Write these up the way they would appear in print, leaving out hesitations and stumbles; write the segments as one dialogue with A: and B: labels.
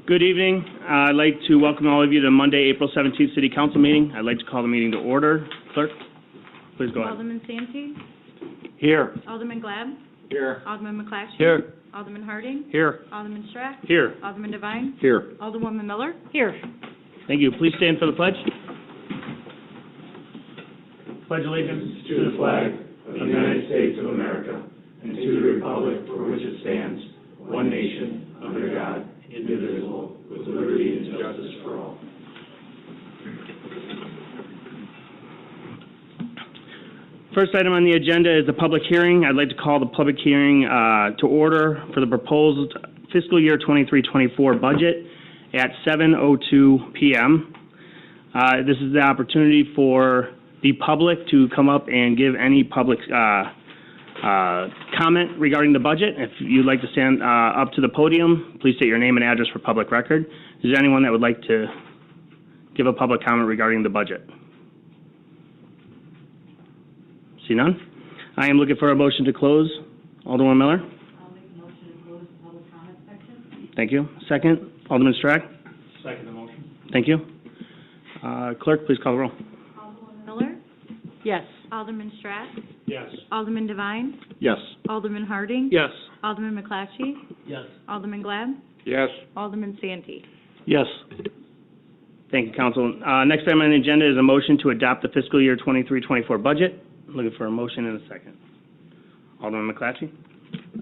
A: Good evening. I'd like to welcome all of you to Monday, April 17th City Council meeting. I'd like to call the meeting to order. Clerk, please go ahead.
B: Alderman Santee.
A: Here.
B: Alderman Glab.
A: Here.
B: Alderman McClatchy.
A: Here.
B: Alderman Harding.
A: Here.
B: Alderman Strack.
A: Here.
B: Alderman Devine.
A: Here.
B: Alderwoman Miller. Here.
A: Thank you. Please stand for the pledge. Pledge allegiance
C: to the flag of the United States of America and to the republic for which it stands, one nation, under God, indivisible, with liberty and justice for all.
A: First item on the agenda is the public hearing. I'd like to call the public hearing to order for the proposed fiscal year 23-24 budget at 7:02 p.m. This is the opportunity for the public to come up and give any public comment regarding the budget. If you'd like to stand up to the podium, please state your name and address for public record. Is there anyone that would like to give a public comment regarding the budget? See none? I am looking for a motion to close. Alderman Miller?
B: I'll make a motion to close the public comment section.
A: Thank you. Second, Alderman Strack?
C: Second the motion.
A: Thank you. Clerk, please call the roll.
B: Alderwoman Miller.
D: Yes.
B: Alderman Strack.
C: Yes.
B: Alderman Devine.
A: Yes.
B: Alderman Harding.
A: Yes.
B: Alderman McClatchy.
C: Yes.
B: Alderman Glab.
C: Yes.
B: Alderman Santee.
A: Yes. Thank you, Council. Next item on the agenda is a motion to adopt the fiscal year 23-24 budget. Looking for a motion in a second. Alderman McClatchy?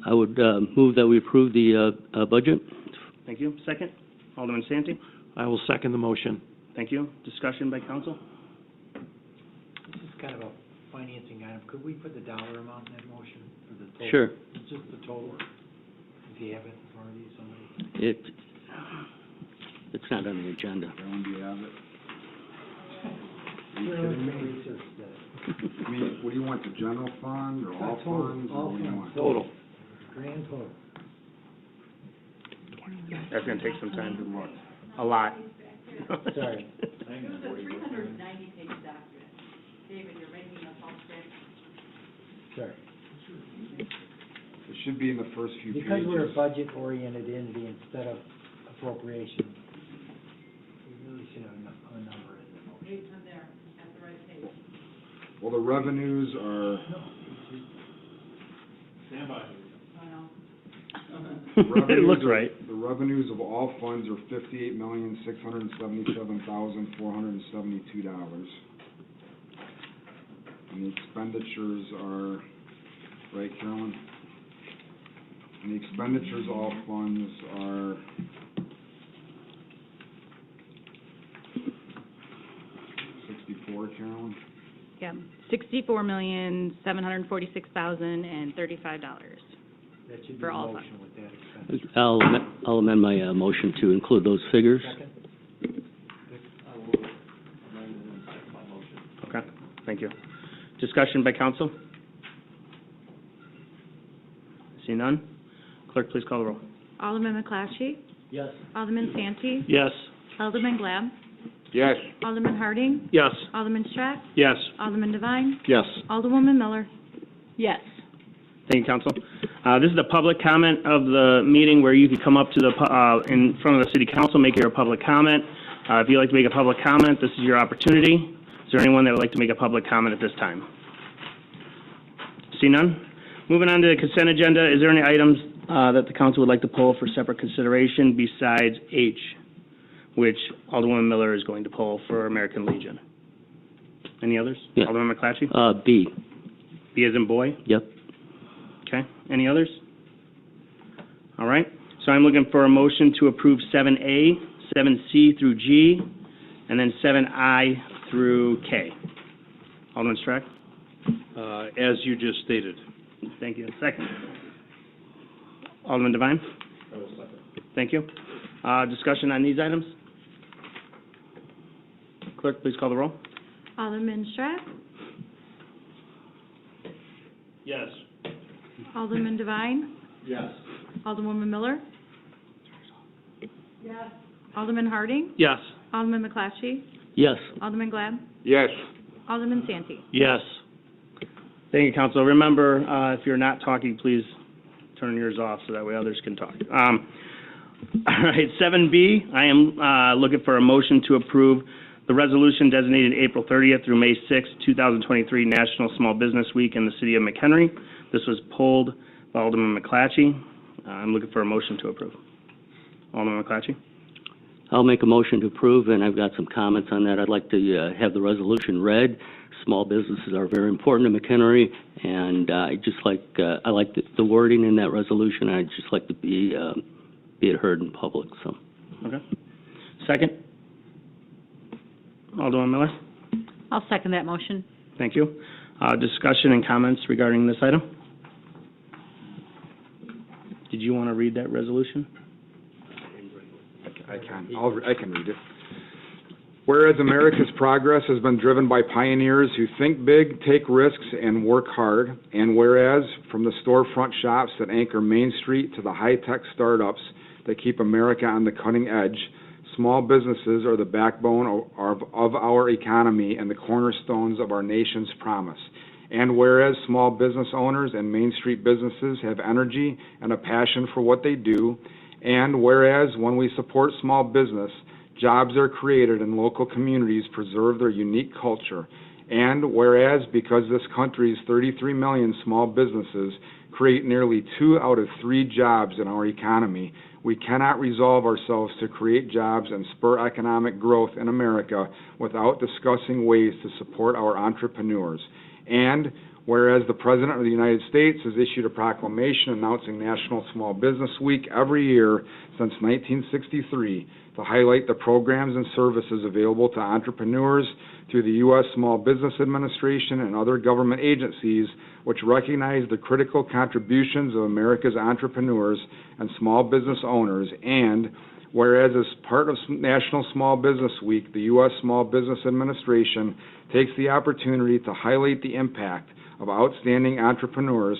E: I would move that we approve the budget.
A: Thank you. Second, Alderman Santee?
C: I will second the motion.
A: Thank you. Discussion by council?
F: This is kind of a financing item. Could we put the dollar amount in that motion for the total?
E: Sure.
F: Just the total, if you have it in front of you, somebody.
E: It's not on the agenda.
G: Do you have it?
F: Research that.
G: I mean, what do you want, the general fund or all funds, or what do you want?
F: Total. Grand total.
A: That's going to take some time to look. A lot.
F: Sorry.
B: It was a 390-page document. David, you're making us all sick.
F: Sorry.
G: It should be in the first few pages.
F: Because we're a budget-oriented entity instead of appropriation, we really should have a number in the motion.
B: Page on there, at the right page.
G: Well, the revenues are,
C: Stand by.
A: It looks right.
G: The revenues of all funds are $58,677,472. And the expenditures are, right, Carolyn? And the expenditures of all funds are $64, Carolyn?
B: Yeah, $64,746,035.
F: That should be
B: For
F: a
B: all
F: motion with that expense.
E: I'll amend my motion to include those figures.
F: Second?
C: I will amend and second my motion.
A: Okay, thank you. Discussion by council? See none? Clerk, please call the roll.
B: Alderman McClatchy.
F: Yes.
B: Alderman Santee.
A: Yes.
B: Alderman Glab.
G: Yes.
B: Alderman Harding.
A: Yes.
B: Alderman Strack.
A: Yes.
B: Alderman Devine.
G: Yes.
B: Alderwoman Miller. Yes.
A: Thank you, council. This is the public comment of the meeting where you can come up to the, in front of the city council, make your public comment. If you'd like to make a public comment, this is your opportunity. Is there anyone that would like to make a public comment at this time? See none? Moving on to the consent agenda, is there any items that the council would like to pull for separate consideration besides H, which Alderwoman Miller is going to pull for American Legion? Any others?
E: Yeah.
A: Alderman McClatchy?
E: B.
A: B as in boy?
E: Yep.
A: Okay, any others? All right, so I'm looking for a motion to approve 7A, 7C through G, and then 7I through K. Alderman Strack?
C: As you just stated.
A: Thank you. Second. Alderman Devine?
C: I will second.
A: Thank you. Discussion on these items? Clerk, please call the roll.
B: Alderman Strack.
C: Yes.
B: Alderman Devine.
C: Yes.
B: Alderwoman Miller. Yes. Alderman Harding.
A: Yes.
B: Alderman McClatchy.
E: Yes.
B: Alderman Glab.
G: Yes.
B: Alderman Santee.
A: Yes. Thank you, council. Remember, if you're not talking, please turn yours off so that way others can talk. All right, 7B, I am looking for a motion to approve the resolution designated April 30th through May 6th, 2023 National Small Business Week in the city of McHenry. This was pulled by Alderman McClatchy. I'm looking for a motion to approve. Alderman McClatchy?
E: I'll make a motion to approve, and I've got some comments on that. I'd like to have the resolution read. Small businesses are very important to McHenry, and I like the wording in that resolution. I'd just like to be it heard in public, so.
A: Okay. Second? Alderman Miller?
B: I'll second that motion.
A: Thank you. Discussion and comments regarding this item? Did you want to read that resolution?
G: I can read it. Whereas America's progress has been driven by pioneers who think big, take risks, and work hard, and whereas from the storefront shops that anchor Main Street to the high-tech startups that keep America on the cutting edge, small businesses are the backbone of our economy and the cornerstones of our nation's promise. And whereas small business owners and Main Street businesses have energy and a passion for what they do, and whereas when we support small business, jobs are created and local communities preserve their unique culture, and whereas because this country's 33 million small businesses create nearly 2 out of 3 jobs in our economy, we cannot resolve ourselves to create jobs and spur economic growth in America without discussing ways to support our entrepreneurs. And whereas the President of the United States has issued a proclamation announcing National Small Business Week every year since 1963 to highlight the programs and services available to entrepreneurs through the U.S. Small Business Administration and other government agencies which recognize the critical contributions of America's entrepreneurs and small business owners, and whereas as part of National Small Business Week, the U.S. Small Business Administration takes the opportunity to highlight the impact of outstanding entrepreneurs,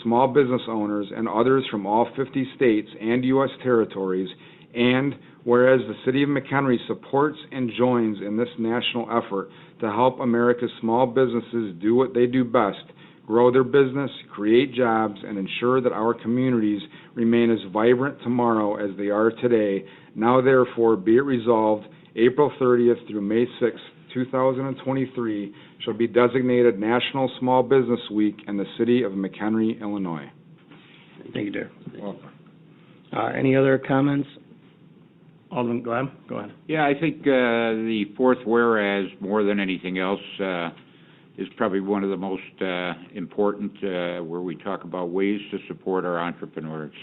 G: small business owners, and others from all 50 states and U.S. territories, and whereas the City of McHenry supports and joins in this national effort to help America's small businesses do what they do best, grow their business, create jobs, and ensure that our communities remain as vibrant tomorrow as they are today, now therefore be it resolved, April 30th through May 6th, 2023 shall be designated National Small Business Week in the city of McHenry, Illinois.
A: Thank you, Derek. Any other comments? Alderman Glab, go ahead.
D: Yeah, I think the fourth whereas, more than anything else, is probably one of the most important, where we talk about ways to support our entrepreneurs.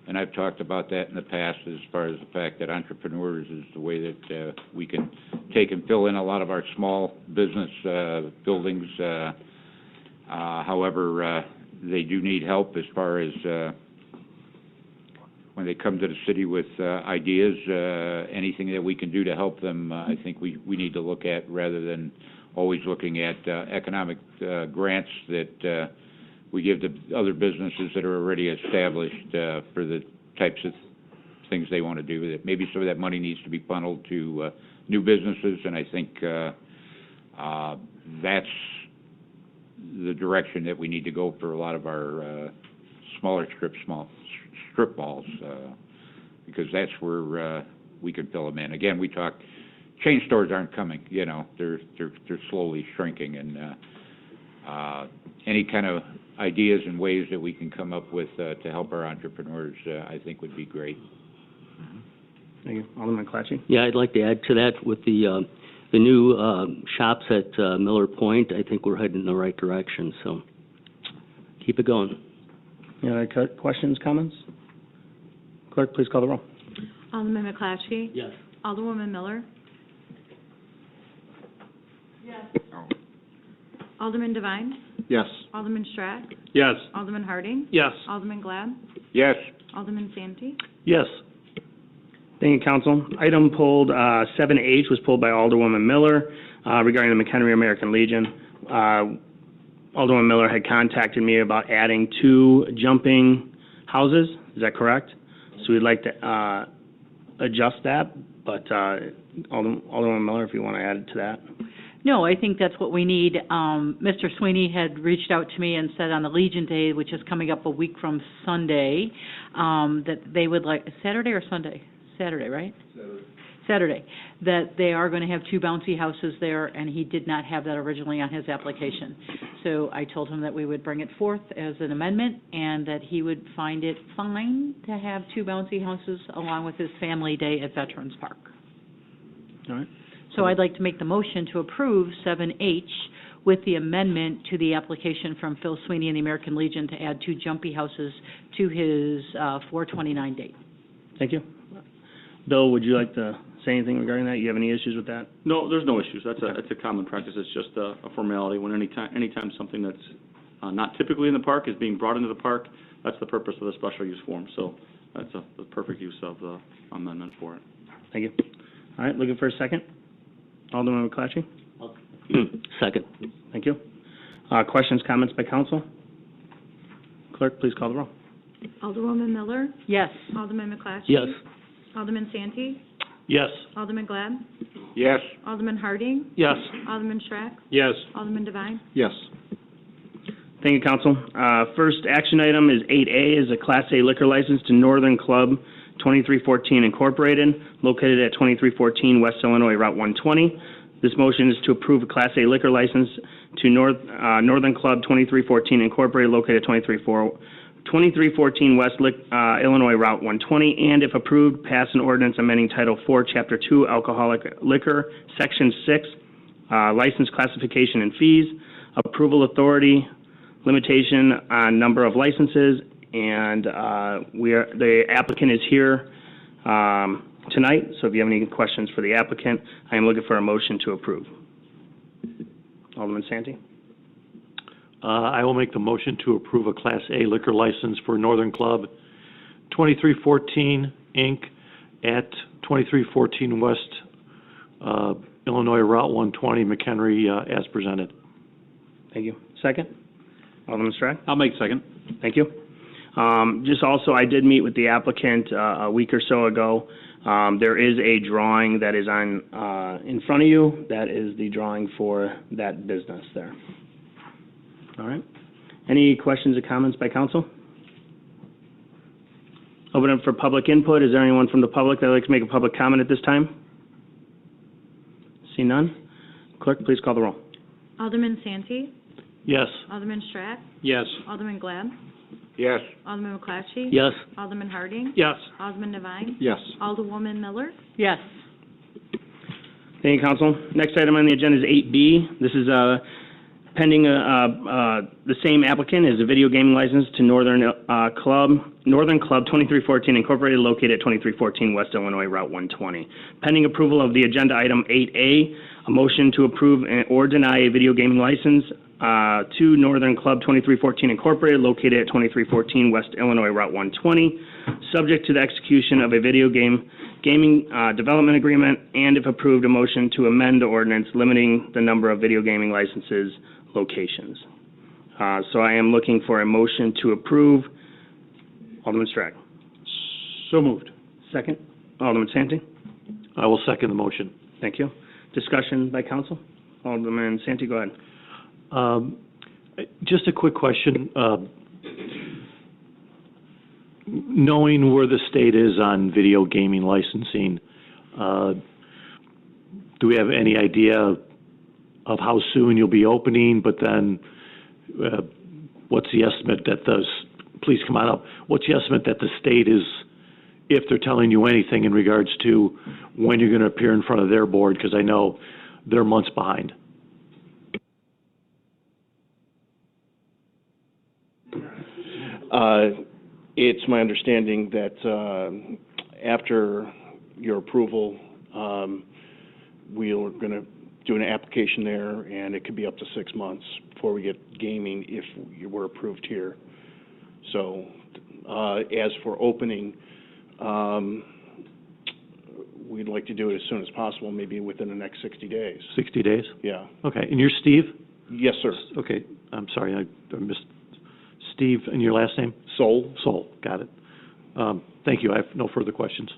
D: And I've talked about that in the past as far as the fact that entrepreneurs is the way that we can take and fill in a lot of our small business buildings. However, they do need help as far as when they come to the city with ideas, anything that we can do to help them, I think we need to look at rather than always looking at economic grants that we give to other businesses that are already established for the types of things they want to do. That maybe some of that money needs to be funneled to new businesses, and I think that's the direction that we need to go for a lot of our smaller strip malls, because that's where we can fill them in. Again, we talk chain stores aren't coming. You know, they're slowly shrinking, and any kind of ideas and ways that we can come up with to help our entrepreneurs, I think would be great.
A: Thank you. Alderman McClatchy?
E: Yeah, I'd like to add to that with the new shops at Miller Point. I think we're heading in the right direction, so keep it going.
A: Any other questions, comments? Clerk, please call the roll.
B: Alderman McClatchy?
E: Yes.
B: Alderwoman Miller? Yes.
G: Oh.
B: Alderman Devine?
G: Yes.
B: Alderman Strack?
A: Yes.
B: Alderman Harding?
A: Yes.
B: Alderman Glab?
D: Yes.
B: Alderman Santee?
A: Yes. Thank you, Council. Item pulled, 7H was pulled by Alderwoman Miller regarding the McHenry American Legion. Alderwoman Miller had contacted me about adding 2 jumping houses. Is that correct? So we'd like to adjust that, but Alderwoman Miller, if you want to add to that.
H: No, I think that's what we need. Mr. Sweeney had reached out to me and said on the Legion Day, which is coming up a week from Sunday, that they would like, Saturday or Sunday? Saturday, right? Saturday, that they are going to have 2 bouncy houses there, and he did not have that originally on his application. So I told him that we would bring it forth as an amendment, and that he would find it fine to have 2 bouncy houses along with his family day at Veterans Park.
A: All right.
H: So I'd like to make the motion to approve 7H with the amendment to the application from Phil Sweeney and the American Legion to add 2 jumpy houses to his 4/29 date.
A: Thank you. Bill, would you like to say anything regarding that? You have any issues with that?
I: No, there's no issues. That's a common practice. It's just a formality. When anytime something that's not typically in the park is being brought into the park, that's the purpose of the special use form. So that's the perfect use of the amendment for it.
A: Thank you. All right, looking for a second. Alderman McClatchy?
E: Second.
A: Thank you. Questions, comments by council? Clerk, please call the roll.
B: Alderwoman Miller?
H: Yes.
B: Alderman McClatchy?
E: Yes.
B: Alderman Santee?
I: Yes.
B: Alderman Glad?
D: Yes.
B: Alderman Harding?
I: Yes.
B: Alderman Schrack?
I: Yes.
B: Alderman Devine?
G: Yes.
A: Thank you, council. First action item is 8A, is a Class A liquor license to Northern Club 2314 Incorporated, located at 2314 West Illinois Route 120. This motion is to approve a Class A liquor license to Northern Club 2314 Incorporated, located at 2314 West Illinois Route 120, and if approved, pass an ordinance amending Title 4, Chapter 2, Alcoholic Liquor, Section 6, License Classification and Fees, Approval Authority, Limitation on Number of Licenses, and the applicant is here tonight, so if you have any questions for the applicant, I am looking for a motion to approve. Alderman Santee?
J: I will make the motion to approve a Class A liquor license for Northern Club 2314 Inc. at 2314 West Illinois Route 120, McHenry, as presented.
A: Thank you. Second? Alderman Strack?
I: I'll make second.
A: Thank you. Just also, I did meet with the applicant a week or so ago. There is a drawing that is on in front of you. That is the drawing for that business there. All right. Any questions or comments by council? Open up for public input. Is there anyone from the public that would like to make a public comment at this time? See none. Clerk, please call the roll.
B: Alderman Santee?
J: Yes.
B: Alderman Schrack?
I: Yes.
B: Alderman Glad?
D: Yes.
B: Alderman McClatchy?
E: Yes.
B: Alderman Harding?
I: Yes.
B: Alderman Devine?
G: Yes.
B: Alderwoman Miller?
H: Yes.
A: Thank you, council. Next item on the agenda is 8B. This is pending the same applicant is a video gaming license to Northern Club 2314 Incorporated, located at 2314 West Illinois Route 120. Pending approval of the agenda item 8A, a motion to approve or deny a video gaming license to Northern Club 2314 Incorporated, located at 2314 West Illinois Route 120, subject to the execution of a video gaming development agreement, and if approved, a motion to amend the ordinance limiting the number of video gaming licenses locations. So I am looking for a motion to approve. Alderman Strack.
I: So moved.
A: Second. Alderman Santee.
J: I will second the motion.
A: Thank you. Discussion by council. Alderman Santee, go ahead.
J: Just a quick question. Knowing where the state is on video gaming licensing, do we have any idea of how soon you'll be opening? But then, what's the estimate that please come on up, what's the estimate that the state is, if they're telling you anything in regards to when you're going to appear in front of their board? Because I know they're months behind.
K: It's my understanding that after your approval, we're going to do an application there, and it could be up to 6 months before we get gaming if you were approved here. So as for opening, we'd like to do it as soon as possible, maybe within the next 60 days.
J: 60 days?
K: Yeah.
J: Okay, and you're Steve?
K: Yes, sir.
J: Okay, I'm sorry, I missed Steve, and your last name?
K: Soul.
J: Soul, got it. Thank you, I have no further questions.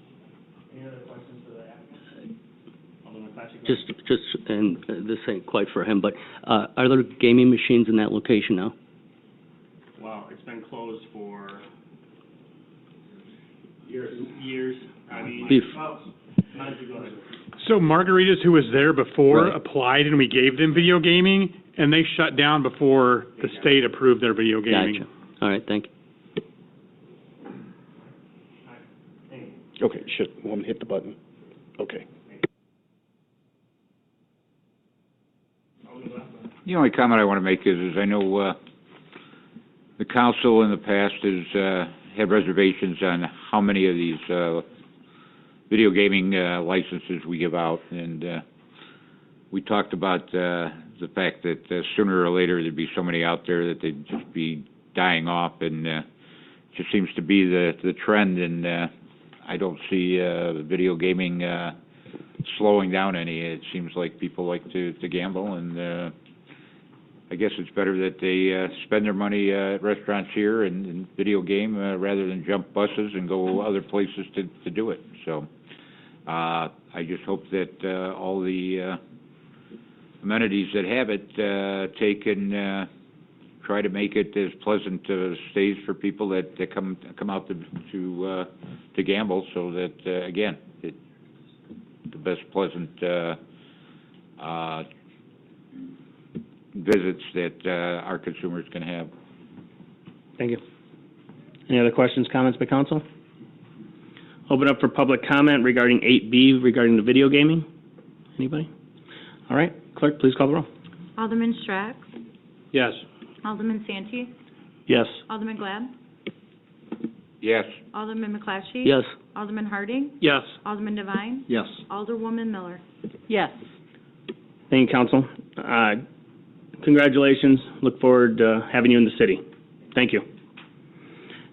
A: Any other questions for the applicant? Alderman
E: and this ain't quite for him, but, are there gaming machines in that location now?
A: Wow, it's been closed for years. I mean, how did you go ahead?
L: So Margaritas, who was there before,
E: Right.
L: applied and we gave them video gaming, and they shut down before the state approved their video gaming.
E: Gotcha. All right, thank you.
K: Okay, want me to hit the button? Okay.
D: The only comment I want to make is I know the council in the past has had reservations on how many of these video gaming licenses we give out, and we talked about the fact that sooner or later there'd be so many out there that they'd just be dying off, and it just seems to be the trend, and I don't see video gaming slowing down any. It seems like people like to gamble, and I guess it's better that they spend their money at restaurants here and video game rather than jump buses and go other places to do it. So I just hope that all the amenities that have it take and try to make it as pleasant stays for people that come out to gamble, so that again, the best pleasant visits that our consumers can have.
A: Thank you. Any other questions, comments by council? Open up for public comment regarding 8B, regarding the video gaming. Anybody? All right, clerk, please call the roll.
M: Alderman Strack,
L: Yes.
M: Alderman Santee,
J: Yes.
M: Alderman Glad,
D: Yes.
M: Alderman McClatchy.
E: Yes.
M: Alderman Harding,
L: Yes.
M: Alderman Devine,
K: Yes.
M: Alderwoman Miller.
H: Yes.
A: Thank you, council. Congratulations. Look forward to having you in the city. Thank you.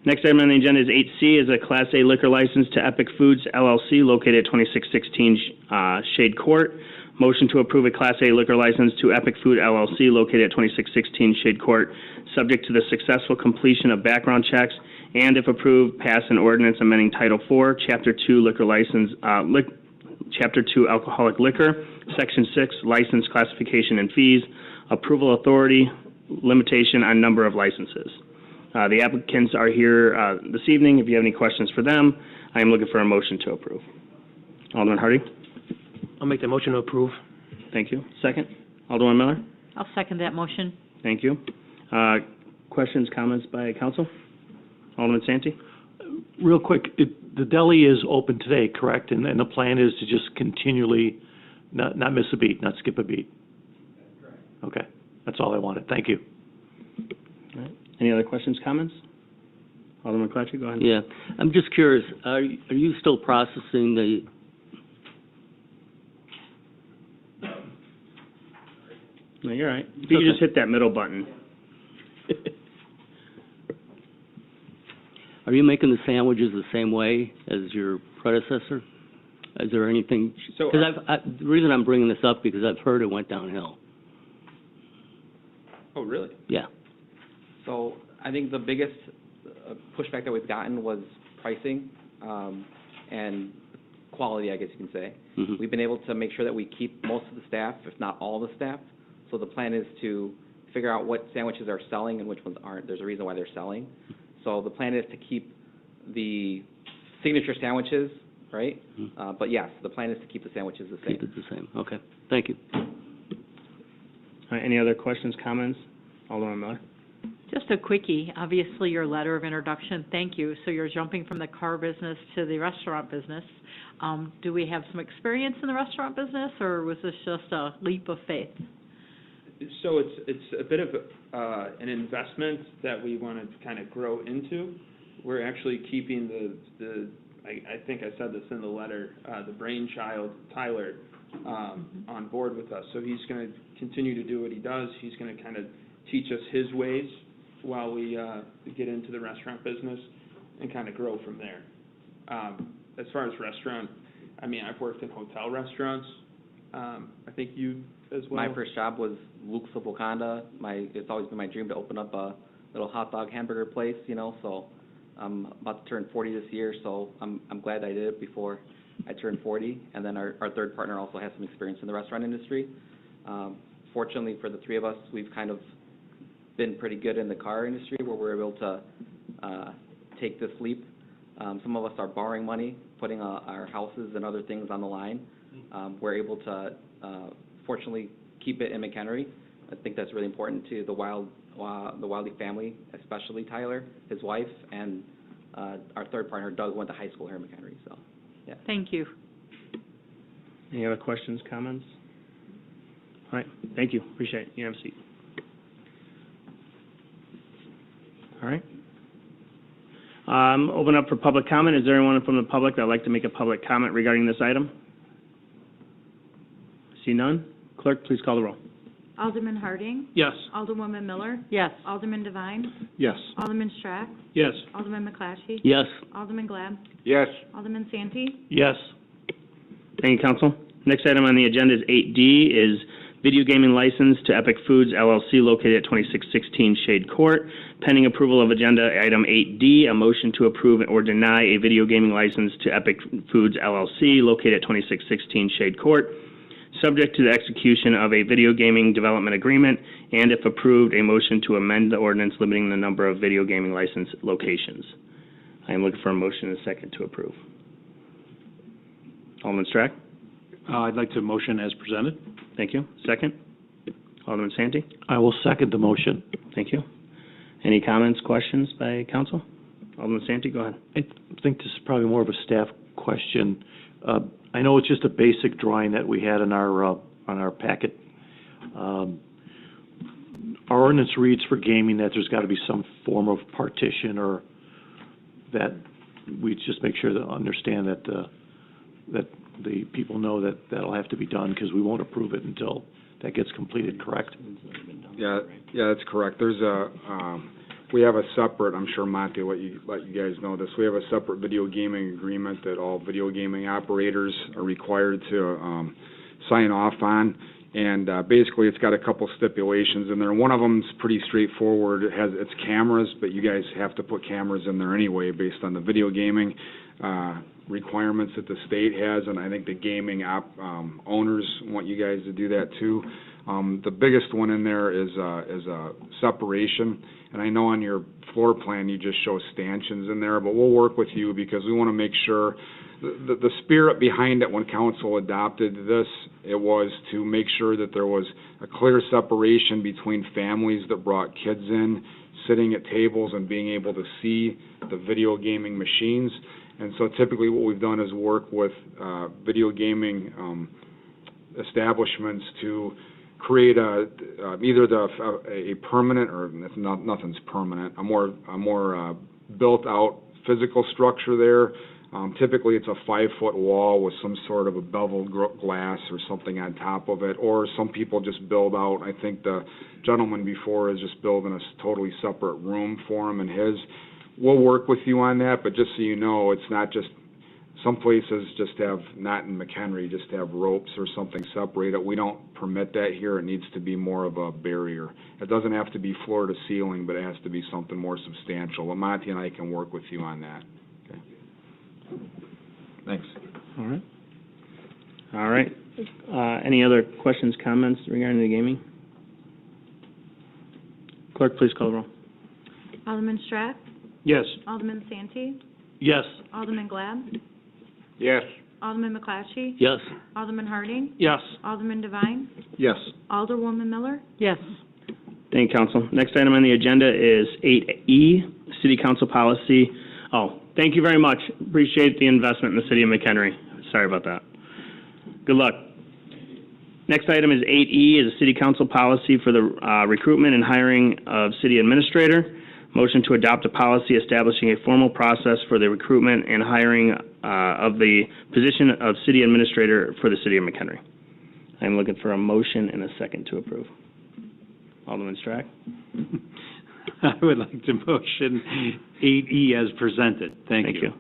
A: Next item on the agenda is 8C, is a Class A liquor license to Epic Foods LLC located at 2616 Shade Court. Motion to approve a Class A liquor license to Epic Food LLC located at 2616 Shade Court, subject to the successful completion of background checks, and if approved, pass an ordinance amending Title IV, Chapter 2 liquor license, Chapter 2 alcoholic liquor, Section 6 license classification and fees, approval authority, limitation on number of licenses. The applicants are here this evening. If you have any questions for them, I am looking for a motion to approve. Alderman Harding?
F: I'll make the motion to approve.
A: Thank you. Second? Alderman Miller?
H: I'll second that motion.
A: Thank you. Questions, comments by council? Alderman Santee?
J: Real quick, the deli is open today, correct? And the plan is to just continually not miss a beat, not skip a beat? That's correct. Okay, that's all I wanted. Thank you.
A: All right. Any other questions, comments? Alderman McClatchy, go ahead.
E: Yeah, I'm just curious, are you still processing the,
A: No, you're all right. If you could just hit that middle button.
E: are you making the sandwiches the same way as your predecessor? Is there anything, because the reason I'm bringing this up, because I've heard it went downhill.
N: Oh, really?
E: Yeah.
N: So I think the biggest pushback that we've gotten was pricing and quality, I guess you can say.
E: Mm-hmm.
N: We've been able to make sure that we keep most of the staff, if not all the staff. So the plan is to figure out what sandwiches are selling and which ones aren't. There's a reason why they're selling. So the plan is to keep the signature sandwiches, right?
E: Mm-hmm.
N: But yes, the plan is to keep the sandwiches the same.
E: Keep it the same. Okay. Thank you.
A: All right, any other questions, comments? Alderman Miller?
H: Just a quickie. Obviously, your letter of introduction, thank you. So you're jumping from the car business to the restaurant business. Do we have some experience in the restaurant business, or was this just a leap of faith?
O: So it's a bit of an investment that we want to kind of grow into. We're actually keeping I think I said this in the letter, the brainchild, Tyler, on board with us. So he's going to continue to do what he does. He's going to kind of teach us his ways while we get into the restaurant business and kind of grow from there. As far as restaurant, I mean, I've worked in hotel restaurants. I think you as well.
N: My first job was Luke's of Wakanda. It's always been my dream to open up a little hot dog hamburger place, so I'm about to turn 40 this year, so I'm glad I did it before I turned 40, and then our third partner also has some experience in the restaurant industry. Fortunately for the three of us, we've kind of been pretty good in the car industry where we're able to take this leap. Some of us are borrowing money, putting our houses and other things on the line. We're able to, fortunately, keep it in McHenry. I think that's really important to the Wildey family, especially Tyler, his wife, and our third partner, Doug, went to high school here in McHenry, so, yeah.
H: Thank you.
A: Any other questions, comments? All right, thank you, appreciate it. You have a seat. All right. Open up for public comment. Is there anyone from the public that would like to make a public comment regarding this item? See none? Clerk, please call the roll.
M: Alderman Harding.
L: Yes.
M: Alderwoman Miller.
H: Yes.
M: Alderman Devine.
L: Yes.
M: Alderman Strack.
L: Yes.
M: Alderman McClatchy.
E: Yes.
M: Alderman Glab.
D: Yes.
M: Alderman Santee.
J: Yes.
A: Thank you, Council. Next item on the agenda is 8D, is video gaming license to Epic Foods LLC located at 2616 Shade Court. Pending approval of agenda item 8D, a motion to approve or deny a video gaming license to Epic Foods LLC located at 2616 Shade Court, subject to the execution of a video gaming development agreement, and if approved, a motion to amend the ordinance limiting the number of video gaming license locations. I am looking for a motion and a second to approve. Alderman Strack?
J: I'd like to motion as presented.
A: Thank you. Second? Alderman Santee?
J: I will second the motion.
A: Thank you. Any comments, questions by council? Alderman Santee, go ahead.
J: I think this is probably more of a staff question. I know it's just a basic drawing that we had on our packet. Our ordinance reads for gaming that there's got to be some form of partition, or that we just make sure to understand that the people know that that'll have to be done, because we won't approve it until that gets completed, correct?
G: Yeah, that's correct. There's we have a separate, I'm sure Monty let you guys know this, we have a separate video gaming agreement that all video gaming operators are required to sign off on. And basically, it's got a couple stipulations in there. One of them's pretty straightforward. It's cameras, but you guys have to put cameras in there anyway based on the video gaming requirements that the state has, and I think the gaming owners want you guys to do that too. The biggest one in there is a separation, and I know on your floor plan you just show stanchions in there, but we'll work with you because we want to make sure the spirit behind it when council adopted this, it was to make sure that there was a clear separation between families that brought kids in, sitting at tables and being able to see the video gaming machines. And so typically what we've done is work with video gaming establishments to create either a permanent, or nothing's permanent, a more built out physical structure there. Typically it's a 5-foot wall with some sort of a beveled glass or something on top of it, or some people just build out. I think the gentleman before is just building a totally separate room for him and his. We'll work with you on that, but just so you know, it's not just, some places just have, not in McHenry, just have ropes or something separate it. We don't permit that here. It needs to be more of a barrier. It doesn't have to be floor to ceiling, but it has to be something more substantial. Well, Monty and I can work with you on that. Okay. Thanks.
A: All right. All right. Any other questions, comments regarding the gaming? Clerk, please call the roll.
M: Alderman Strack.
L: Yes.
M: Alderman Santee.
J: Yes.
M: Alderman Glab.
D: Yes.
M: Alderman McClatchy.
E: Yes.
M: Alderman Harding.
L: Yes.
M: Alderman Devine.
G: Yes.
M: Alderwoman Miller.
H: Yes.
A: Thank you, Council. Next item on the agenda is 8E, City Council Policy. Oh, thank you very much. Appreciate the investment in the City of McHenry. Sorry about that. Good luck. Next item is 8E, is a City Council Policy for the recruitment and hiring of City Administrator. Motion to adopt a policy establishing a formal process for the recruitment and hiring of the position of City Administrator for the City of McHenry. I'm looking for a motion and a second to approve. Alderman Strack?
L: I would like to motion 8E as presented. Thank you.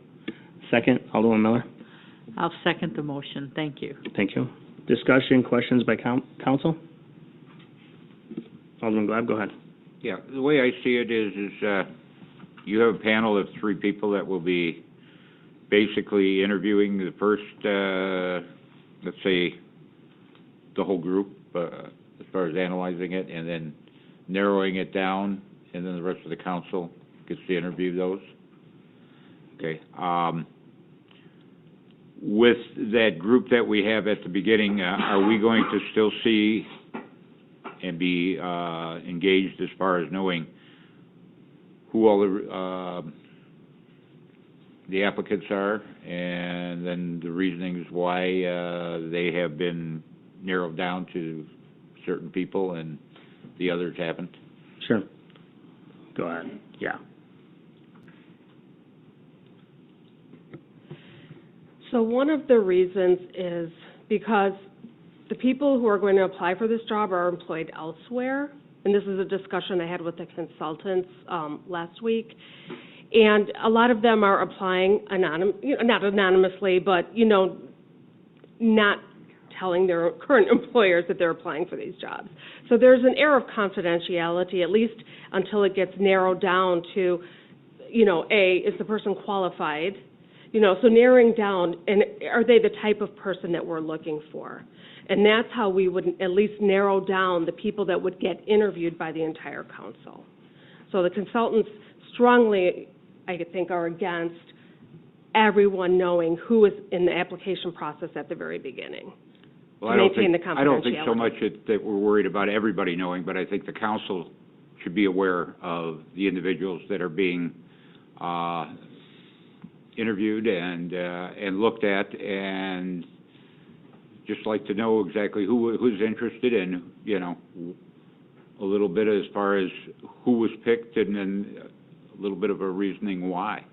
A: Second, Alderman Miller?
H: I'll second the motion. Thank you.
A: Thank you. Discussion, questions by council? Alderman Glab, go ahead.
D: Yeah, the way I see it is you have a panel of 3 people that will be basically interviewing the first, let's say, the whole group, as far as analyzing it, and then narrowing it down, and then the rest of the council gets to interview those? Okay. With that group that we have at the beginning, are we going to still see and be engaged as far as knowing who all the applicants are, and then the reasonings why they have been narrowed down to certain people and the others haven't?
A: Sure. Go ahead. Yeah.
P: So one of the reasons is because the people who are going to apply for this job are employed elsewhere, and this is a discussion I had with the consultants last week, and a lot of them are applying not anonymously, but, not telling their current employers that they're applying for these jobs. So there's an air of confidentiality, at least until it gets narrowed down to, is the person qualified? So narrowing down, and are they the type of person that we're looking for? And that's how we would at least narrow down the people that would get interviewed by the entire council. So the consultants strongly, I think, are against everyone knowing who is in the application process at the very beginning.
D: Well,
P: to maintain the confidentiality.
D: I don't think so much that we're worried about everybody knowing, but I think the council should be aware of the individuals that are being interviewed and looked at, and just like to know exactly who's interested in, a little bit as far as who was picked, and then a little bit of a reasoning why.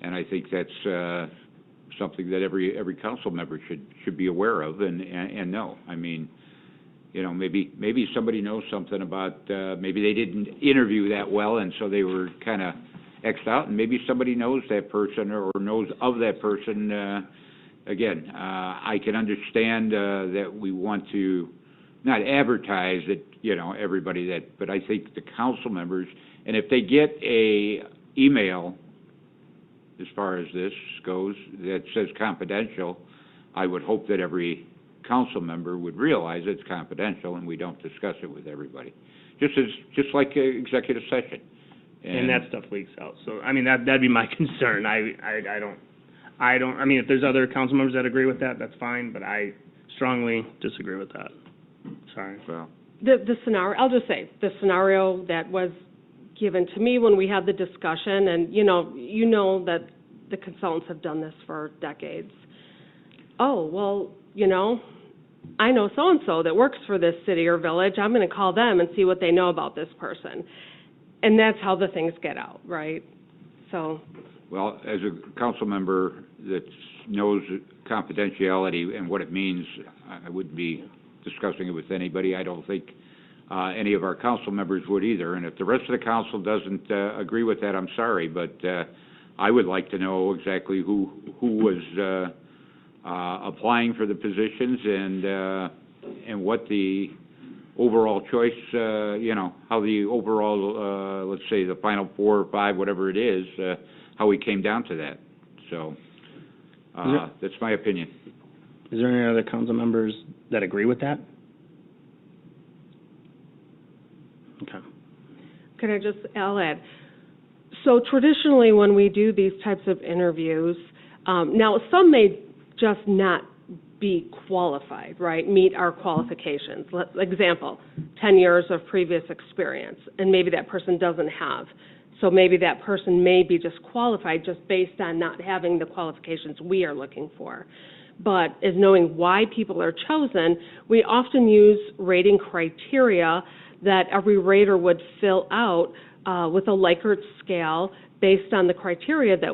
D: And I think that's something that every council member should be aware of and know. I mean, maybe somebody knows something about, maybe they didn't interview that well, and so they were kind of X'd out, and maybe somebody knows that person or knows of that person. Again, I can understand that we want to not advertise it, everybody that, but I think the council members, and if they get a email, as far as this goes, that says confidential, I would hope that every council member would realize it's confidential and we don't discuss it with everybody. Just like executive session.
A: And that stuff leaks out. So, that'd be my concern. I mean, if there's other council members that agree with that, that's fine, but I strongly disagree with that. Sorry.
D: Well,
P: The scenario, I'll just say, the scenario that was given to me when we had the discussion, and you know that the consultants have done this for decades. Oh, well, I know so-and-so that works for this city or village. I'm going to call them and see what they know about this person. And that's how the things get out, right? So.
D: Well, as a council member that knows confidentiality and what it means, I wouldn't be discussing it with anybody. I don't think any of our council members would either. And if the rest of the council doesn't agree with that, I'm sorry, but I would like to know exactly who was applying for the positions and what the overall choice, how the overall, let's say the final 4 or 5, whatever it is, how we came down to that. So that's my opinion.
A: Is there any other council members that agree with that? Okay.
P: I'll add. So traditionally, when we do these types of interviews, now some may just not be qualified, right, meet our qualifications. Example, 10 years of previous experience, and maybe that person doesn't have. So maybe that person may be disqualified just based on not having the qualifications we are looking for. But as knowing why people are chosen, we often use rating criteria that every rater would fill out with a Likert scale based on the criteria that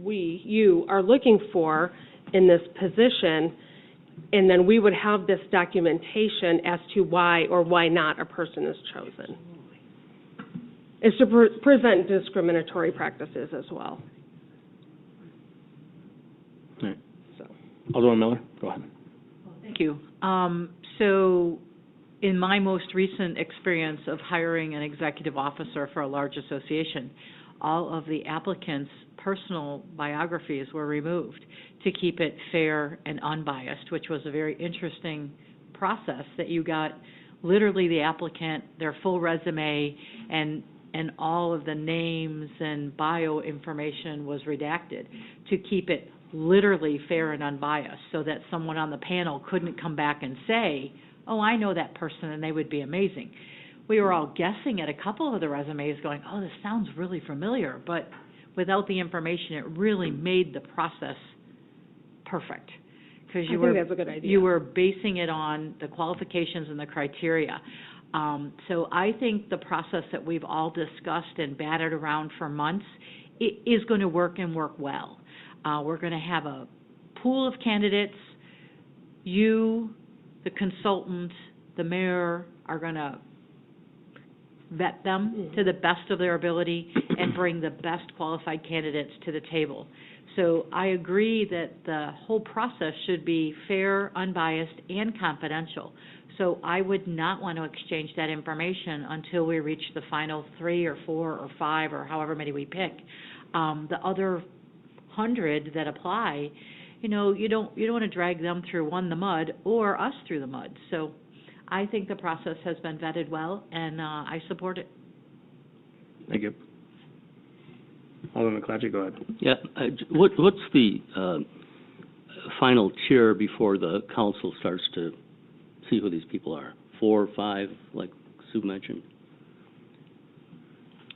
P: you are looking for in this position, and then we would have this documentation as to why or why not a person is chosen. It's to prevent discriminatory practices as well.
A: All right. Alderman Miller, go ahead.
H: Thank you. So in my most recent experience of hiring an executive officer for a large association, all of the applicants personal biographies were removed to keep it fair and unbiased, which was a very interesting process, that you got literally the applicant, their full resume, and all of the names and bio information was redacted to keep it literally fair and unbiased, so that someone on the panel couldn't come back and say, oh, I know that person and they would be amazing. We were all guessing at a couple of the resumes going, oh, this sounds really familiar, but without the information, it really made the process perfect. Because
P: I think that's a good idea.
H: you were basing it on the qualifications and the criteria. So I think the process that we've all discussed and batted around for months is going to work and work well. We're going to have a pool of candidates. You, the consultant, the mayor are going to vet them to the best of their ability and bring the best qualified candidates to the table. So I agree that the whole process should be fair, unbiased, and confidential. So I would not want to exchange that information until we reach the final 3 or 4 or 5 or however many we pick. The other 100 that apply, you don't want to drag them through, the mud, or us through the mud. So I think the process has been vetted well, and I support it.
A: Thank you. Alderman McClatchy, go ahead.
E: Yeah, what's the final tier before the council starts to see who these people are? 4 or 5, like Sue mentioned?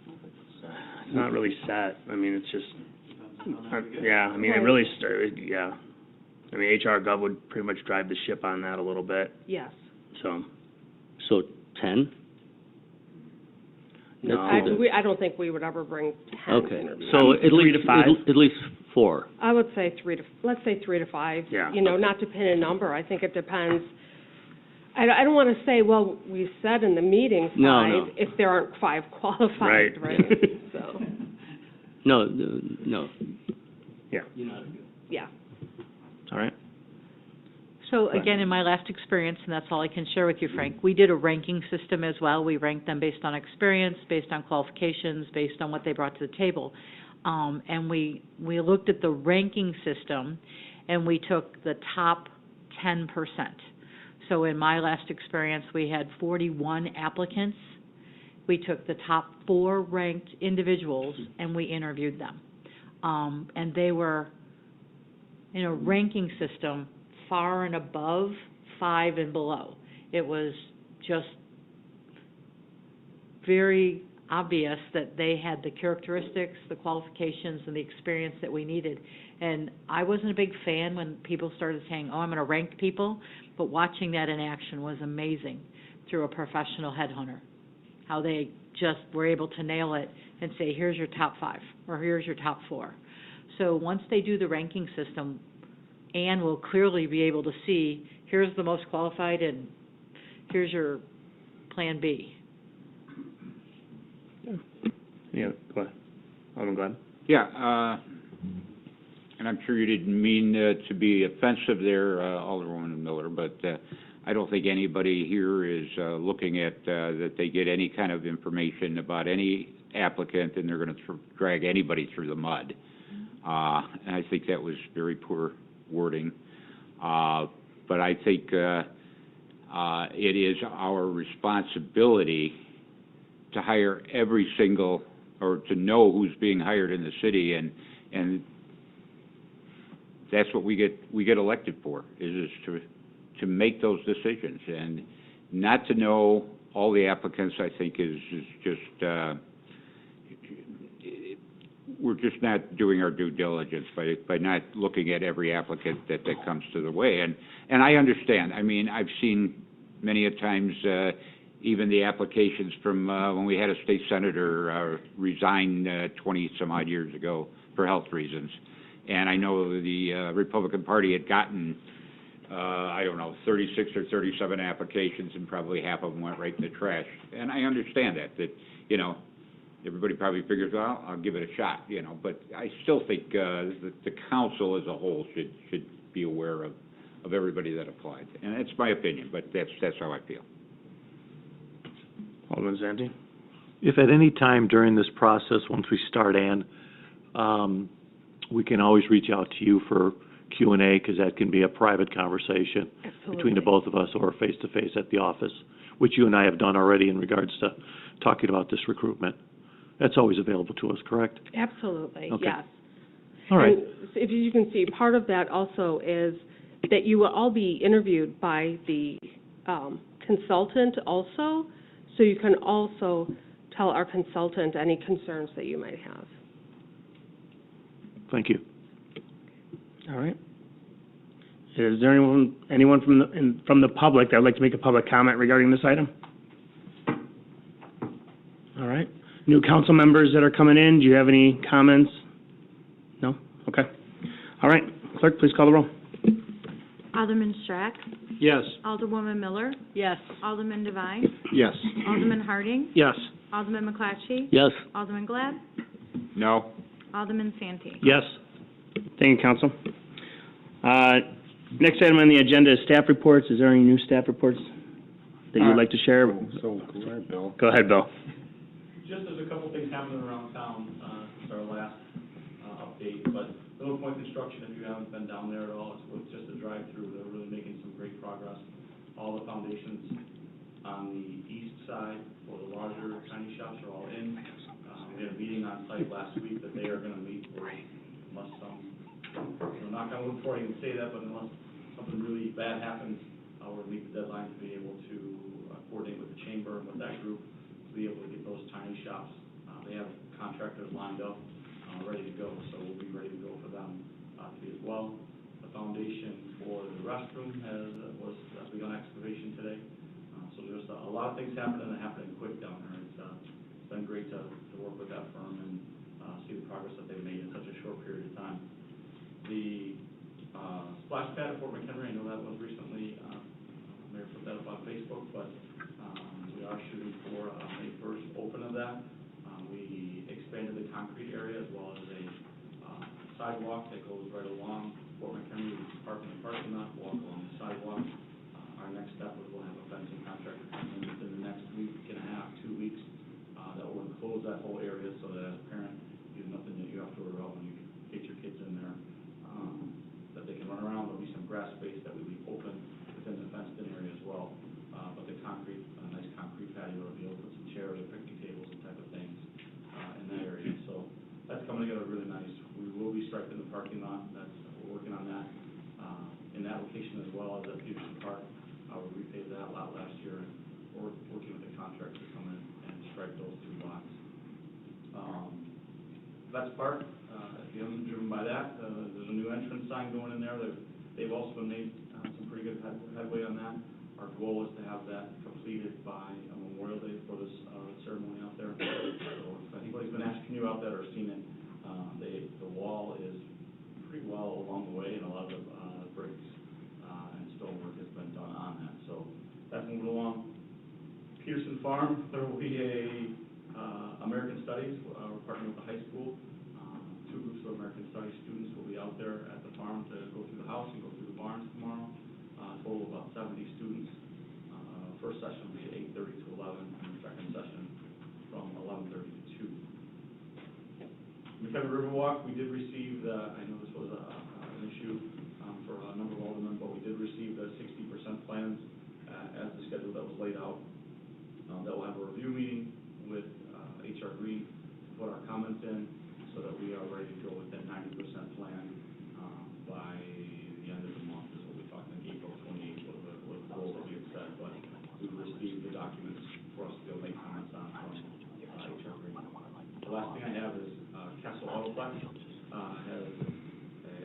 A: It's not really set. I mean, it's just, yeah, I mean, it really started, yeah. I mean, HR Gov would pretty much drive the ship on that a little bit,
P: Yes.
E: So 10?
A: No.
P: I don't think we would ever bring 10
E: Okay,
P: interviews.
E: so at
A: 3
E: least,
A: to 5?
E: at least 4.
P: I would say let's say 3 to 5.
A: Yeah.
P: Not to pin a number. I think it depends. I don't want to say, well, we said in the meeting 5
E: No.
P: if there aren't 5 qualified, right? So,
E: No.
A: Yeah.
P: yeah.
A: All right.
H: So again, in my last experience, and that's all I can share with you, Frank, we did a ranking system as well. We ranked them based on experience, based on qualifications, based on what they brought to the table. And we looked at the ranking system, and we took the top 10%. So in my last experience, we had 41 applicants. We took the top 4 ranked individuals, and we interviewed them. And they were, in a ranking system, far and above 5 and below. It was just very obvious that they had the characteristics, the qualifications, and the experience that we needed. And I wasn't a big fan when people started saying, oh, I'm going to rank people, but watching that in action was amazing through a professional headhunter, how they just were able to nail it and say, here's your top 5, or here's your top 4. So once they do the ranking system, Ann will clearly be able to see, here's the most qualified, and here's your plan B.
A: Yeah, go ahead. Alderman Glenn.
D: Yeah, and I'm sure you didn't mean to be offensive there, Alderwoman Miller, but I don't think anybody here is looking at that they get any kind of information about any applicant and they're going to drag anybody through the mud. And I think that was very poor wording. But I think it is our responsibility to hire every single, or to know who's being hired in the city, and that's what we get elected for, is to make those decisions. And not to know all the applicants, I think, is just we're just not doing our due diligence by not looking at every applicant that comes to the way. And I understand. I mean, I've seen many a times even the applications from when we had a state senator resign 20-some-odd years ago for health reasons. And I know the Republican Party had gotten, 36 or 37 applications, and probably half of them went right in the trash. And I understand that everybody probably figures, well, I'll give it a shot, But I still think that the council as a whole should be aware of everybody that applied. And it's my opinion, but that's how I feel.
A: Alderman Zanti.
J: If at any time during this process, once we start, Ann, we can always reach out to you for Q&A, because that can be a private conversation between the both of us, or face-to-face at the office, which you and I have done already in regards to talking about this recruitment. That's always available to us, correct?
P: Absolutely,
J: Okay.
P: yes.
J: All right.
P: And if you can see, part of that also is that you will all be interviewed by the consultant also, so you can also tell our consultant any concerns that you might have.
J: Thank you.
A: All right. Is there anyone from the public that would like to make a public comment regarding this item? All right. New council members that are coming in, do you have any comments? No? Okay. All right. Clerk, please call the roll.
M: Alderman Strack,
L: Yes.
M: Alderwoman Miller,
H: Yes.
M: Alderman Devine,
L: Yes.
M: Alderman Harding,
L: Yes.
M: Alderman McClatchy,
E: Yes.
M: Alderman Glad,
D: No.
M: Alderman Santee.
L: Yes.
A: Thank you, council. Next item on the agenda is staff reports. Is there any new staff reports that you'd like to share?
G: So, go ahead, Bill.
A: Go ahead, Bill.
I: Just there's a couple things happening around town, since our last, update, but Little Point Construction, if you haven't been down there at all, it's just a drive-through, they're really making some great progress. All the foundations on the east side for the larger tiny shops are all in. We had a meeting on site last week that they are gonna meet, unless knock on wood before I even say that, but unless something really bad happens, we'll meet the deadline to be able to coordinate with the chamber and with that group to be able to get those tiny shops. They have contractors lined up, ready to go, so we'll be ready to go for them to be as well. The foundation for the restroom has begun excavation today. So there's a lot of things happening and happening quick down there. It's been great to work with that firm and see the progress that they've made in such a short period of time. The splash pad at Fort McHenry, I know that was recently, Mayor put that up on Facebook, but we are shooting for May 1st open of that. We expanded the concrete area as well as a sidewalk that goes right along Fort McHenry. We park in the parking lot, walk along the sidewalk. Our next step is we'll have a fencing contractor come in within the next week and a half, 2 weeks, that will enclose that whole area so that as a parent, you have nothing that you have to worry about when you get your kids in there, that they can run around. There'll be some grass space that we leave open within the fenced-in area as well. But the concrete, nice concrete patio will be able to put some chairs or picnic tables and type of things in that area. So that's coming together really nice. We will be striping the parking lot. We're working on that in that location as well as at Peterson Park. We repaved that lot last year, and we're working with the contractor to come in and stripe those 2 lots. That's Park. If you haven't driven by that, there's a new entrance sign going in there. They've also been made some pretty good headway on that. Our goal is to have that completed by Memorial Day for this ceremony out there. So if anybody's been asking you out there or seen it, the wall is pretty well along the way, and a lot of the bricks and stonework has been done on that. So that's moving along. Peterson Farm, there will be a American Studies. We're partnering with the high school. 2 groups of American Studies students will be out there at the farm to go through the house and go through the barns tomorrow. Total of about 70 students. First session will be at 8:30 to 11, and the second session from 11:30 to 2. McHenry Riverwalk, we did receive I know this was an issue for a number of aldermen, but we did receive the 60% plans as the schedule that was laid out. That will have a review meeting with HR Green to put our comments in so that we are ready to go with that 90% plan by the end of the month is what we talked in April 28th was the goal that we had set, but we received the documents for us to go make comments on from HR Green. The last thing I have is Castle Autoplex has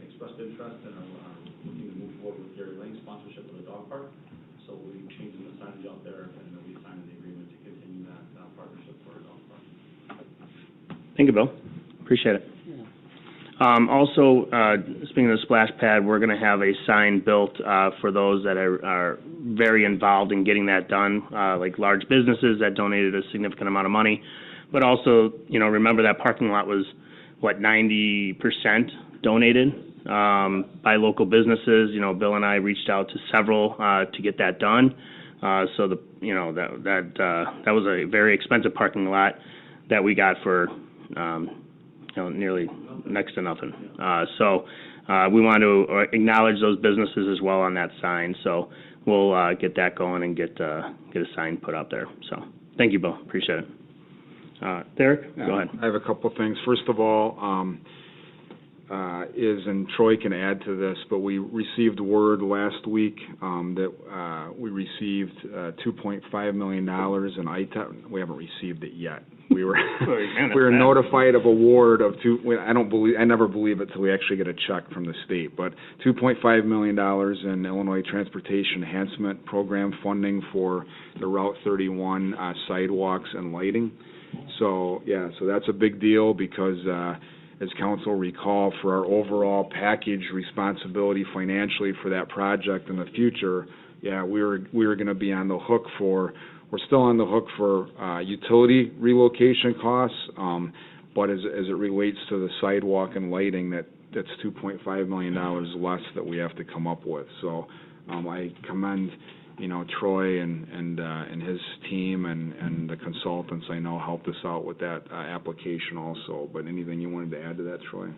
I: expressed interest and are looking to move forward with Gary Lane's sponsorship of the dog park. So we'll be changing the signage out there, and they'll be signing the agreement to continue that partnership for our dog park.
A: Thank you, Bill. Appreciate it. Also, speaking of the splash pad, we're going to have a sign built for those that are very involved in getting that done, like large businesses that donated a significant amount of money. But also, remember that parking lot was, 90% donated by local businesses. Bill and I reached out to several to get that done. So that was a very expensive parking lot that we got for nearly next to nothing. So we want to acknowledge those businesses as well on that sign. So we'll get that going and get a sign put out there. So thank you, Bill. Appreciate it. Derek, go ahead.
G: I have a couple things. First of all, and Troy can add to this, but we received word last week that we received $2.5 million in ITEP. We haven't received it yet. We were we were notified of award of I never believe it till we actually get a check from the state, but $2.5 million in Illinois Transportation Enhancement Program funding for the Route 31 sidewalks and lighting. So that's a big deal because as council recall, for our overall package responsibility financially for that project in the future, we were going to be on the hook for. We're still on the hook for utility relocation costs, but as it relates to the sidewalk and lighting, that's $2.5 million less that we have to come up with. So I commend, Troy and his team and the consultants I know helped us out with that application also. But anything you wanted to add to that, Troy?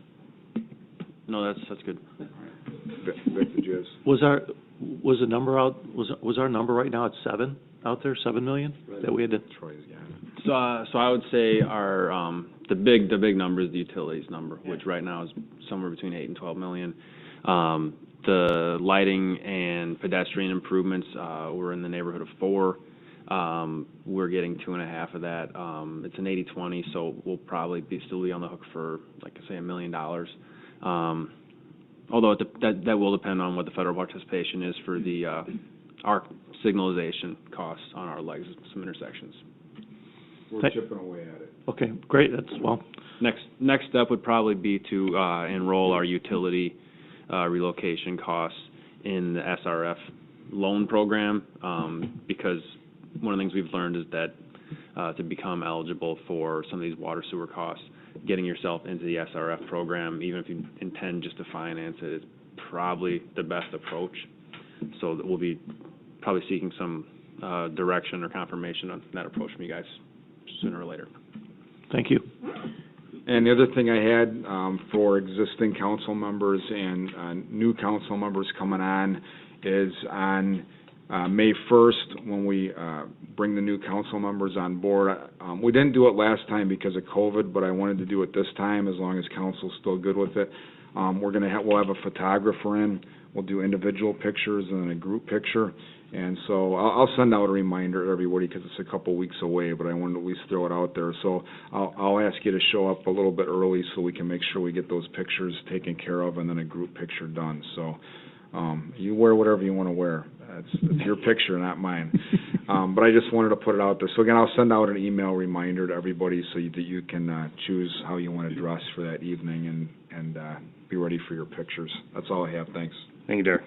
Q: No, that's good.
G: Vic, did you
J: Was the number out, was our number right now at 7 out there, 7 million that we had to?
Q: So I would say our, the big number is the utilities number, which right now is somewhere between 8 and 12 million. The lighting and pedestrian improvements, we're in the neighborhood of 4. We're getting 2.5 of that. It's an 80-20, so we'll probably still be on the hook for, like I say, $1 million. Although that will depend on what the federal participation is for the our signalization costs on our legs at some intersections.
G: We're chipping away at it.
J: Okay, great.
Q: Next step would probably be to enroll our utility relocation costs in the SRF loan program, because one of the things we've learned is that to become eligible for some of these water sewer costs, getting yourself into the SRF program, even if you intend just to finance it, is probably the best approach. So that we'll be probably seeking some direction or confirmation on that approach from you guys sooner or later.
J: Thank you.
G: And the other thing I had for existing council members and new council members coming on is on May 1st, when we bring the new council members on board. We didn't do it last time because of COVID, but I wanted to do it this time as long as council's still good with it. We'll have a photographer in. We'll do individual pictures and then a group picture. And so I'll send out a reminder to everybody because it's a couple weeks away, but I wanted to at least throw it out there. So I'll ask you to show up a little bit early so we can make sure we get those pictures taken care of and then a group picture done. So you wear whatever you want to wear. It's your picture, not mine. But I just wanted to put it out there. So again, I'll send out an email reminder to everybody so that you can choose how you want to dress for that evening and be ready for your pictures. That's all I have. Thanks.
A: Thank you, Derek.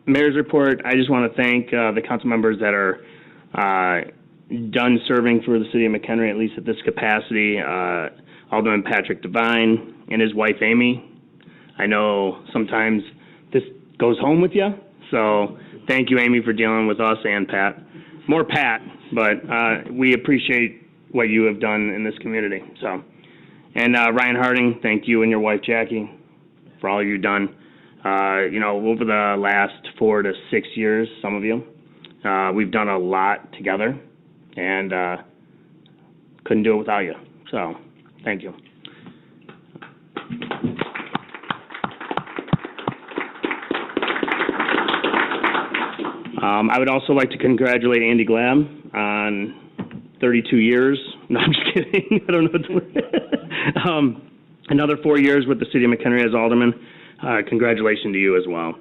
A: Mayor's report, I just want to thank the council members that are done serving for the city of McHenry, at least at this capacity. Alderman Patrick Devine and his wife, Amy. I know sometimes this goes home with you, so thank you, Amy, for dealing with us and Pat. More Pat, but we appreciate what you have done in this community. So, and Ryan Harding, thank you and your wife, Jackie, for all you've done. Over the last 4 to 6 years, some of you, we've done a lot together, and couldn't do it without you. So, thank you. I would also like to congratulate Andy Glab on 32 years. No, I'm just kidding. I don't know what to another 4 years with the city of McHenry as alderman. Congratulations to you as well.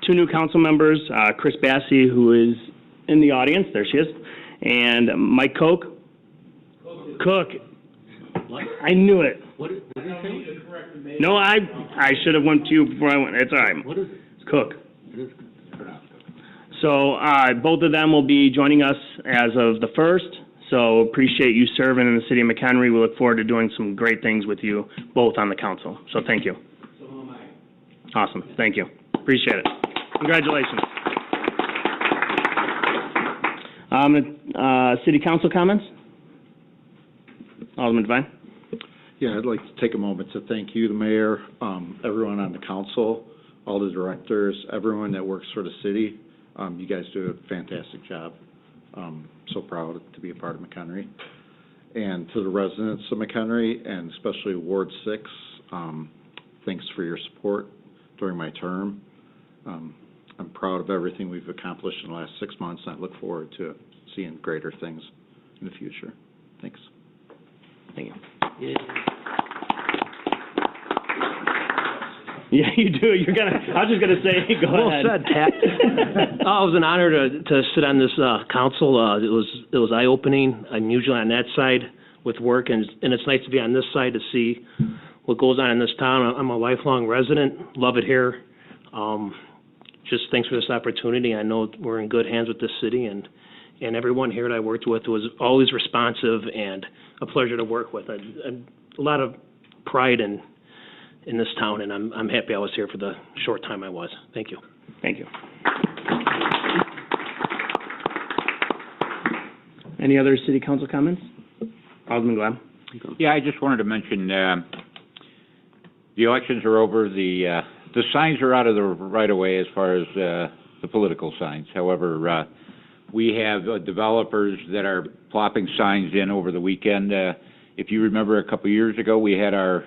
A: Two new council members, Chris Bassey, who is in the audience, there she is, and Mike Koch. Cook.
J: What?
A: I knew it.
J: What did he say?
A: No, I should have went to you before I went. It's all right.
J: What is it?
A: It's Cook.
J: It is.
A: So both of them will be joining us as of the 1st. So appreciate you serving in the city of McHenry. We look forward to doing some great things with you both on the council. So thank you.
J: So am I.
A: Awesome. Thank you. Appreciate it. Congratulations. City council comments? Alderman Devine?
R: Yeah, I'd like to take a moment to thank you, the mayor, everyone on the council, all the directors, everyone that works for the city. You guys do a fantastic job. So proud to be a part of McHenry. And to the residents of McHenry, and especially Ward 6, thanks for your support during my term. I'm proud of everything we've accomplished in the last 6 months, and I look forward to seeing greater things in the future. Thanks.
A: Thank you. Yeah, you do. I was just gonna say, go ahead.
S: Well said, Pat. It was an honor to sit on this council. It was eye-opening. I'm usually on that side with work, and it's nice to be on this side to see what goes on in this town. I'm a lifelong resident. Love it here. Just thanks for this opportunity. I know we're in good hands with this city, and everyone here that I worked with was always responsive and a pleasure to work with. A lot of pride in this town, and I'm happy I was here for the short time I was. Thank you.
A: Thank you. Any other city council comments? Alderman Glab?
D: Yeah, I just wanted to mention, the elections are over. The signs are out of the right-of-way as far as the political signs. However, we have developers that are plopping signs in over the weekend. If you remember a couple years ago, we had our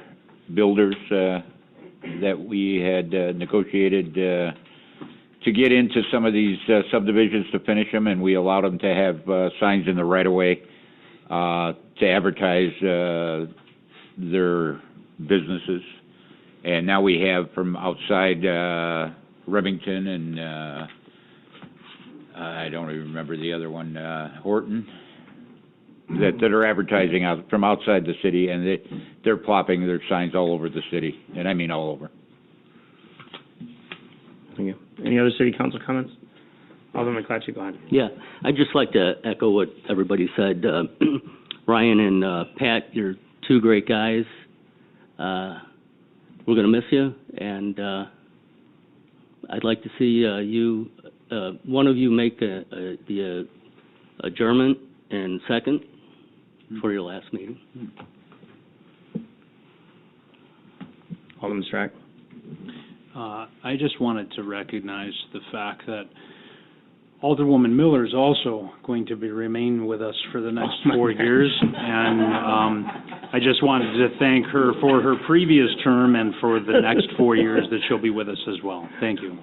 D: builders that we had negotiated to get into some of these subdivisions to finish them, and we allowed them to have signs in the right-of-way to advertise their businesses. And now we have from outside Remington and I don't even remember the other one, Horton, that are advertising out from outside the city, and they're plopping their signs all over the city, and I mean all over.
A: Thank you. Any other city council comments? Alderman McClatchy, go ahead.
E: Yeah, I'd just like to echo what everybody said. Ryan and Pat, you're two great guys. We're going to miss you, and I'd like to see one of you make the adjournment and second for your last meeting.
A: Alderman Strack.
L: I just wanted to recognize the fact that Alderwoman Miller is also going to be remain with us for the next 4 years, and I just wanted to thank her for her previous term and for the next 4 years that she'll be with us as well. Thank you.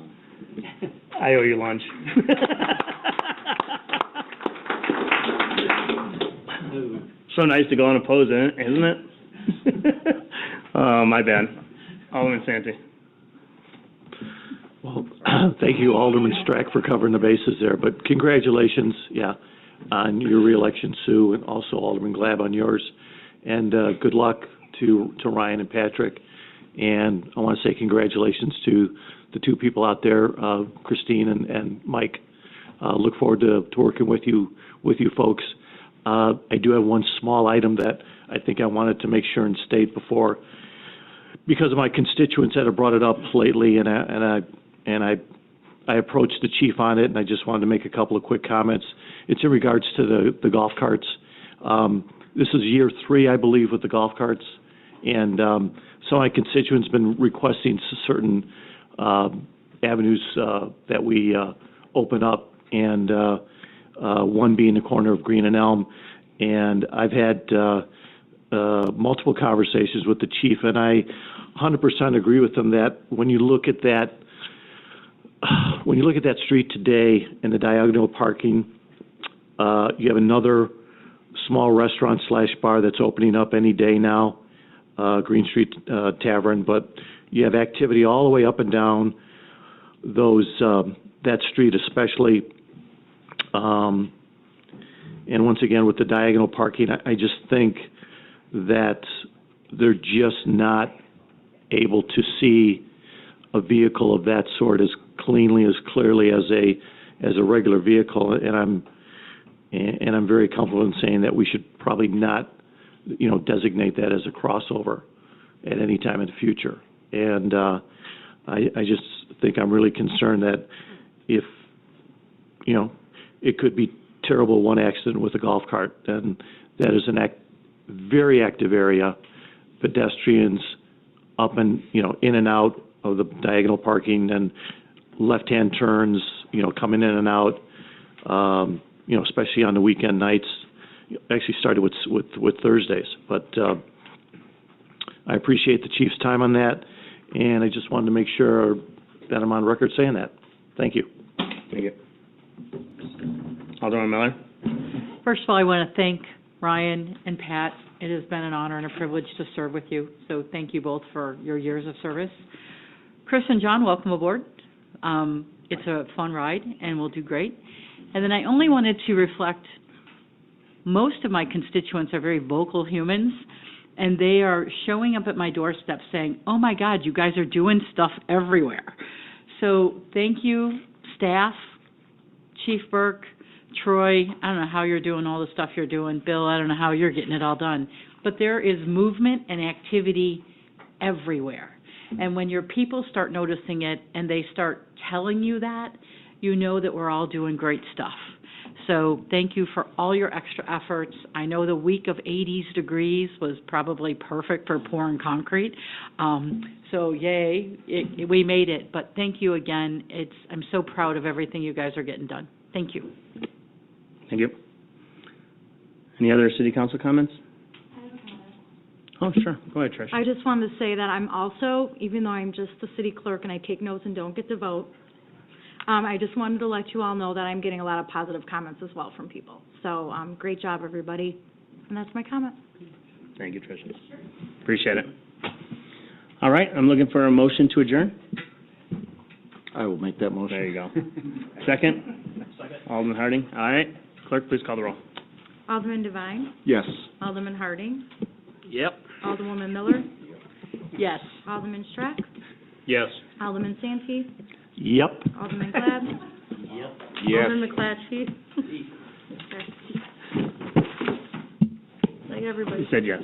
A: I owe you lunch. So nice to go unopposed, isn't it? My bad. Alderman Santee.
J: Well, thank you, Alderman Strack, for covering the bases there. But congratulations, on your reelection, Sue, and also Alderman Glab on yours. And good luck to Ryan and Patrick. And I want to say congratulations to the two people out there, Christine and Mike. Look forward to working with you folks. I do have one small item that I think I wanted to make sure and state before, because of my constituents that have brought it up lately, and I approached the chief on it, and I just wanted to make a couple of quick comments. It's in regards to the golf carts. This is year 3, I believe, with the golf carts, and some of my constituents have been requesting certain avenues that we open up, and one being the corner of Green and Elm. And I've had multiple conversations with the chief, and I 100% agree with him that when you look at that street today and the diagonal parking, you have another small restaurant / bar that's opening up any day now, Green Street Tavern, but you have activity all the way up and down that street especially. And once again, with the diagonal parking, I just think that they're just not able to see a vehicle of that sort as cleanly, as clearly as a regular vehicle. And I'm very comfortable in saying that we should probably not, designate that as a crossover at any time in the future. And I just think I'm really concerned that if, it could be terrible one accident with a golf cart, and that is very active area. Pedestrians up and, in and out of the diagonal parking, and left-hand turns, coming in and out, especially on the weekend nights. Actually started with Thursdays, but I appreciate the chief's time on that, and I just wanted to make sure that I'm on record saying that. Thank you.
A: Thank you. Alderman Miller?
H: First of all, I want to thank Ryan and Pat. It has been an honor and a privilege to serve with you, so thank you both for your years of service. Chris and John, welcome aboard. It's a fun ride, and we'll do great. And then I only wanted to reflect, most of my constituents are very vocal humans, and they are showing up at my doorstep saying, oh my God, you guys are doing stuff everywhere. So thank you, staff, Chief Burke, Troy, I don't know how you're doing all the stuff you're doing. Bill, I don't know how you're getting it all done. But there is movement and activity everywhere. And when your people start noticing it and they start telling you that, you know that we're all doing great stuff. So thank you for all your extra efforts. I know the week of 80s degrees was probably perfect for pouring concrete. So yay, we made it. But thank you again. I'm so proud of everything you guys are getting done. Thank you.
A: Thank you. Any other city council comments? Oh, sure. Go ahead, Trish.
M: I just wanted to say that I'm also, even though I'm just the city clerk and I take notes and don't get to vote, I just wanted to let you all know that I'm getting a lot of positive comments as well from people. So, great job, everybody. And that's my comment.
A: Thank you, Trish. Appreciate it. All right, I'm looking for a motion to adjourn.
R: I will make that motion.
A: There you go. Second? Second. Alderman Harding. All right. Clerk, please call the roll.
M: Alderman Devine.
R: Yes.
M: Alderman Harding.
L: Yep.
M: Alderwoman Miller.
H: Yes.
M: Alderman Strack.
L: Yes.
M: Alderman Santee.
J: Yep.
M: Alderman Glad.
L: Yep.
D: Yes.
M: Alderman McClatchy. Like everybody.
A: You said yes.